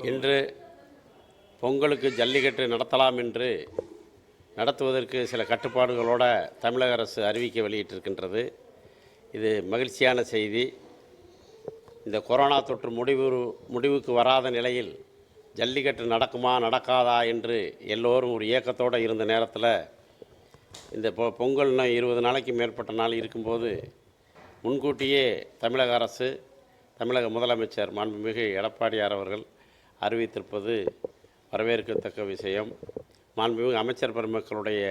இன்று பொங்கலுக்கு ஜல்லிக்கட்டு நடத்தலாம் என்று நடத்துவதற்கு சில கட்டுப்பாடுகளோடு தமிழக அரசு அறிவிக்கை வெளியிட்டிருக்கின்றது. இது மகிழ்ச்சியான செய்தி. இந்த கொரோனா தொற்று முடிவுக்கு வராத நிலையில் ஜல்லிக்கட்டு நடக்குமா நடக்காதா என்று எல்லோரும் ஒரு ஏக்கத்தோடு இருந்த நேரத்தில் இந்த பொங்கல்னா 20 நாளைக்கு மேற்பட்ட நாள் இருக்கும்போது முன்கூட்டியே தமிழக அரசு, தமிழக முதலமைச்சர் மாண்புமிகு எடப்பாடியார் அவர்கள் அறிவித்திருப்பது வரவேற்கத்தக்க விஷயம். மாண்புமிகு அமைச்சர் பெருமக்களுடைய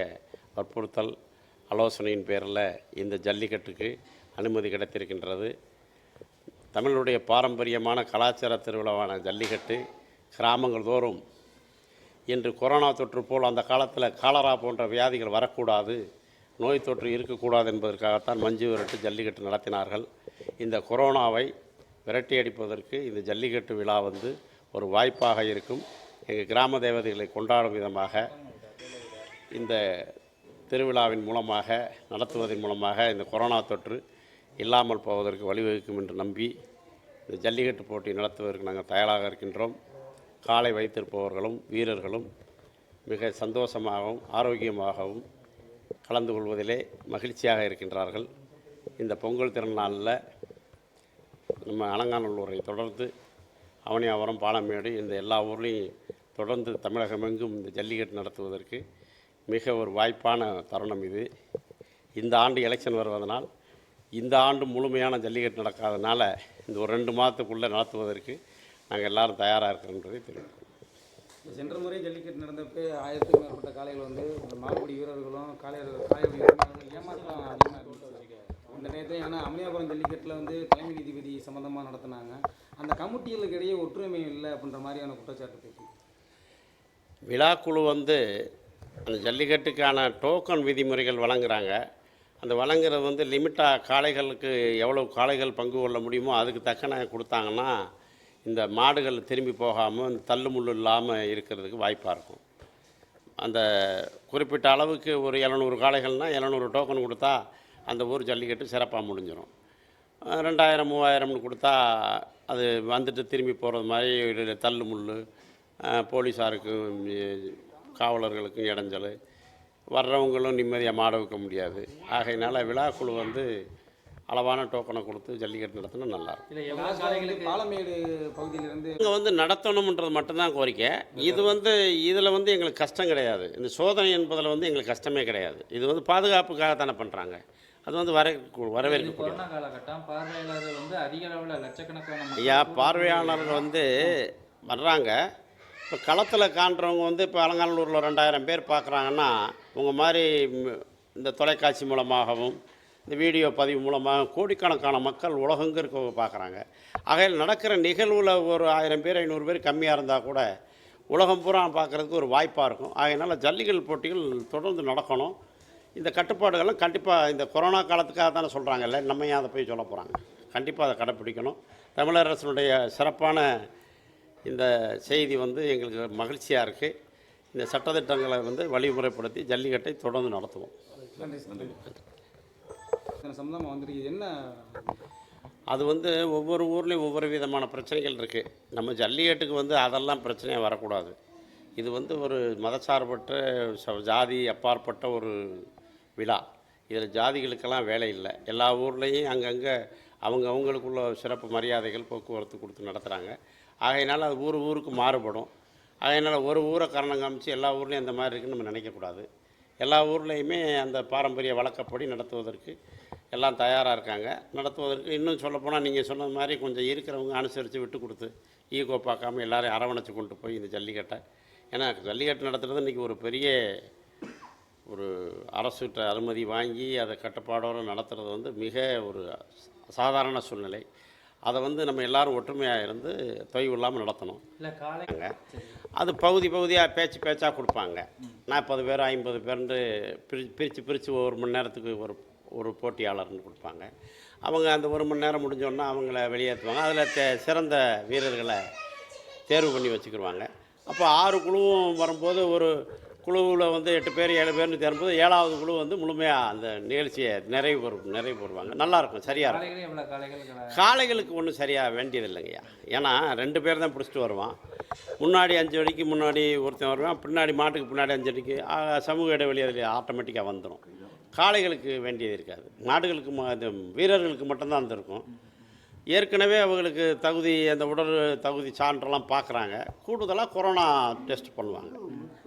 வற்புறுத்தல் ஆலோசனையின் பேரில் இந்த ஜல்லிக்கட்டுக்கு அனுமதி கிடைத்திருக்கின்றது. தமிழுடைய பாரம்பரியமான கலாச்சார திருவிழாவான ஜல்லிக்கட்டு கிராமங்கள் தோறும் இன்று கொரோனா தொற்று போல் அந்த காலத்தில் காலரா போன்ற வியாதிகள் வரக்கூடாது, நோய் தொற்று இருக்கக்கூடாது என்பதற்காகத்தான் மஞ்சு விரட்டு ஜல்லிக்கட்டு நடத்தினார்கள். இந்த கொரோனாவை விரட்டி அடிப்பதற்கு இந்த ஜல்லிக்கட்டு விழா ஒரு வாய்ப்பாக இருக்கும். எங்கள் கிராம தேவதைகளை கொண்டாடும் விதமாக இந்த திருவிழாவின் மூலமாக நடத்துவதன் மூலமாக இந்த கொரோனா தொற்று இல்லாமல் போவதற்கு வழிவகுக்கும் என்று நம்பி இந்த ஜல்லிக்கட்டு போட்டி நடத்துவதற்கு நாங்கள் தயாராக இருக்கின்றோம். காளை வைத்திருப்பவர்களும் வீரர்களும் மிக சந்தோஷமாகவும் ஆரோக்கியமாகவும் கலந்து கொள்வதிலே மகிழ்ச்சியாக இருக்கின்றார்கள். இந்த பொங்கல் திருநாளில் நம்ம அலங்காநல்லூரை தொடர்ந்து அவனியாபுரம், பாலமேடு இந்த எல்லா ஊர்லேயும் தொடர்ந்து தமிழகமெங்கும் இந்த ஜல்லிக்கட்டு நடத்துவதற்கு மிக ஒரு வாய்ப்பான தருணம் இது. இந்த ஆண்டு எலெக்ஷன் வருவதனால் இந்த ஆண்டு முழுமையான ஜல்லிக்கட்டு நடக்காதனால இந்த ஒரு 2 மாதத்துக்குள்ளே நடத்துவதற்கு நாங்கள் எல்லோரும் தயாராக இருக்கிறோன்றதை தெரியும். சென்ற முறை ஜல்லிக்கட்டு நடந்தப்போ 1000க்கும் மேற்பட்ட காளைகள் மாடுபிடி வீரர்களும் காளையடி வீரர்களும் ஏமாற்றம் அதிகமாக இருந்துச்சு. இந்த நேரத்தில் ஏன்னா அம்மையாபுரம் ஜல்லிக்கட்டில் தலைமை நீதிபதி சம்மந்தமாக நடத்தினாங்க. அந்த கமிட்டிகளுக்கு இடையே ஒற்றுமை இல்லை அப்படின்ற மாதிரியான குற்றச்சாட்டு பேசி விழாக்குழு அந்த ஜல்லிக்கட்டுக்கான டோக்கன் விதிமுறைகள் வழங்குகிறாங்க. அந்த வழங்குறது லிமிட்டாக காளைகளுக்கு எவ்வளோ காளைகள் பங்கு கொள்ள முடியுமோ அதுக்கு தக்கன கொடுத்தாங்கன்னா இந்த மாடுகள் திரும்பி போகாமல் இந்த தள்ளுமுள்ளு இல்லாமல் இருக்கிறதுக்கு வாய்ப்பாக இருக்கும். அந்த குறிப்பிட்ட அளவுக்கு ஒரு 700 காளைகள்னால் 700 டோக்கன் கொடுத்தா அந்த ஊர் ஜல்லிக்கட்டு சிறப்பாக முடிஞ்சிடும். 2000 3000 கொடுத்தா அது வந்துட்டு திரும்பி போகிறது மாதிரி தள்ளுமுள்ளு, போலீஸாருக்கும் காவலர்களுக்கும் இடைஞ்சல், வர்றவங்களும் நிம்மதியாக மாட வைக்க முடியாது. ஆகையினால விழாக்குழு அளவான டோக்கனை கொடுத்து ஜல்லிக்கட்டு நடத்தினா நல்லாயிருக்கும். பாலமேடு பகுதியிலிருந்து இங்கே நடத்தணுன்றது மட்டும்தான் கோரிக்கை. இது இதில் எங்களுக்கு கஷ்டம் கிடையாது. இந்த சோதனை என்பதில் எங்களுக்கு கஷ்டமே கிடையாது. இது பாதுகாப்புக்காக தானே பண்ணுறாங்க. அது வரவேற்கக்கூடிய காலகட்டம். பார்வையாளர்கள் அதிக அளவில் லட்சக்கணக்கான ஐயா பார்வையாளர்கள் வர்றாங்க. இப்போ களத்தில் காண்றவங்க இப்போ அலங்காநல்லூரில் 2000 பேர் பார்க்குறாங்கன்னா உங்கள் மாதிரி இந்த தொலைக்காட்சி மூலமாகவும் இந்த வீடியோ பதிவு மூலமாக கோடிக்கணக்கான மக்கள் உலகங்க இருக்க பார்க்குறாங்க. ஆகையில் நடக்கிற நிகழ்வில் ஒரு 1000 பேர் 500 பேர் கம்மியாக இருந்தால் கூட உலகம் பூரா பார்க்குறதுக்கு ஒரு வாய்ப்பாக இருக்கும். ஆகையினால ஜல்லிக்கட்டு போட்டிகள் தொடர்ந்து நடக்கணும். இந்த கட்டுப்பாடுகள்லாம் கண்டிப்பாக இந்த கொரோனா காலத்துக்காக தானே சொல்கிறாங்கல்ல, நம்ம ஏன் அதை போய் சொல்ல போகிறாங்க. கண்டிப்பாக அதை கடைப்பிடிக்கணும். தமிழக அரசினுடைய சிறப்பான இந்த செய்தி எங்களுக்கு மகிழ்ச்சியாக இருக்குது. இந்த சட்டத்திட்டங்களை வழிமுறைப்படுத்தி ஜல்லிக்கட்டை தொடர்ந்து நடத்துவோம். என்ன அது ஒவ்வொரு ஊர்லேயும் ஒவ்வொரு விதமான பிரச்சனைகள் இருக்குது. நம்ம ஜல்லிக்கட்டுக்கு அதெல்லாம் பிரச்சனையாக வரக்கூடாது. இது ஒரு மதசார்பற்ற ஜாதி அப்பாற்பட்ட ஒரு விழா. இதில் ஜாதிகளுக்கெல்லாம் வேலை இல்லை. எல்லா ஊர்லேயும் அங்கங்கே அவங்களுக்குள்ள சிறப்பு மரியாதைகள் போக்குவரத்து கொடுத்து நடத்துகிறாங்க. ஆகையினால அது ஊருக்கு மாறுபடும். ஆகையினால ஒரு ஊரை காரணம் காமிச்சு எல்லா ஊர்லேயும் அந்த மாதிரி இருக்குன்னு நம்ம நினைக்கக்கூடாது. எல்லா ஊர்லேயுமே அந்த பாரம்பரிய வழக்கப்படி நடத்துவதற்கு எல்லாம் தயாராக இருக்காங்க. நடத்துவதற்கு இன்னும் சொல்லப்போனால் நீங்கள் சொன்னது மாதிரி கொஞ்சம் இருக்கிறவங்க அனுசரித்து விட்டு கொடுத்து ஈகோ பார்க்காம எல்லோரையும் அரவணைச்சு கொண்டு போய் இந்த ஜல்லிக்கட்டை, ஏன்னா ஜல்லிக்கட்டு நடத்துகிறது இன்றைக்கி ஒரு பெரிய அரசுகிட்ட அனுமதி வாங்கி அதை கட்டுப்பாடோடு நடத்துகிறது மிக ஒரு சாதாரண சூழ்நிலை. அதை நம்ம எல்லோரும் ஒற்றுமையாக இருந்து தொய்வு இல்லாமல் நடத்தணும். அது பகுதியாக பேச்சாக கொடுப்பாங்க. 40 பேர் 50 பேர்னு பிரித்து 1 மணி நேரத்துக்கு ஒரு போட்டியாளர்னு கொடுப்பாங்க. அவங்க அந்த 1 மணி நேரம் முடிஞ்சோன்னா அவங்கள வெளியேற்றுவாங்க. அதில் சிறந்த வீரர்களை தேர்வு பண்ணி வச்சுக்கிடுவாங்க. அப்போ 6 குழுவும் வரும்போது ஒரு குழுவில் 8 பேர் 7 பேர்னு தேரும்போது 7வது குழு முழுமையாக அந்த நிகழ்ச்சியை நிறைவு பெறுவாங்க. நல்லாயிருக்கும், சரியாக இருக்கும். காளைகளுக்கு ஒன்றும் சரியாக வேண்டியது இல்லைங்கய்யா. ஏன்னா 2 பேர் தான் பிடிச்சிட்டு வருவான். முன்னாடி 5 அடிக்கு முன்னாடி ஒருத்தன் வருவான், பின்னாடி மாட்டுக்கு பின்னாடி 5 அடிக்கு சமூக இடைவெளி அதில் ஆட்டோமேட்டிக்காக வந்துடும். காளைகளுக்கு வேண்டியது இருக்காது. மாடுகளுக்கு இது வீரர்களுக்கு மட்டும்தான் அந்த இருக்கும். ஏற்கனவே அவங்களுக்கு தகுதி அந்த உடல் தகுதி சான்றெல்லாம் பார்க்குறாங்க. கூடுதலாக கொரோனா டெஸ்ட் பண்ணுவாங்க.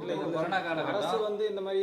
இல்லை, கொரோனா காலகட்டம் அரசு வந்து இந்த மாதிரி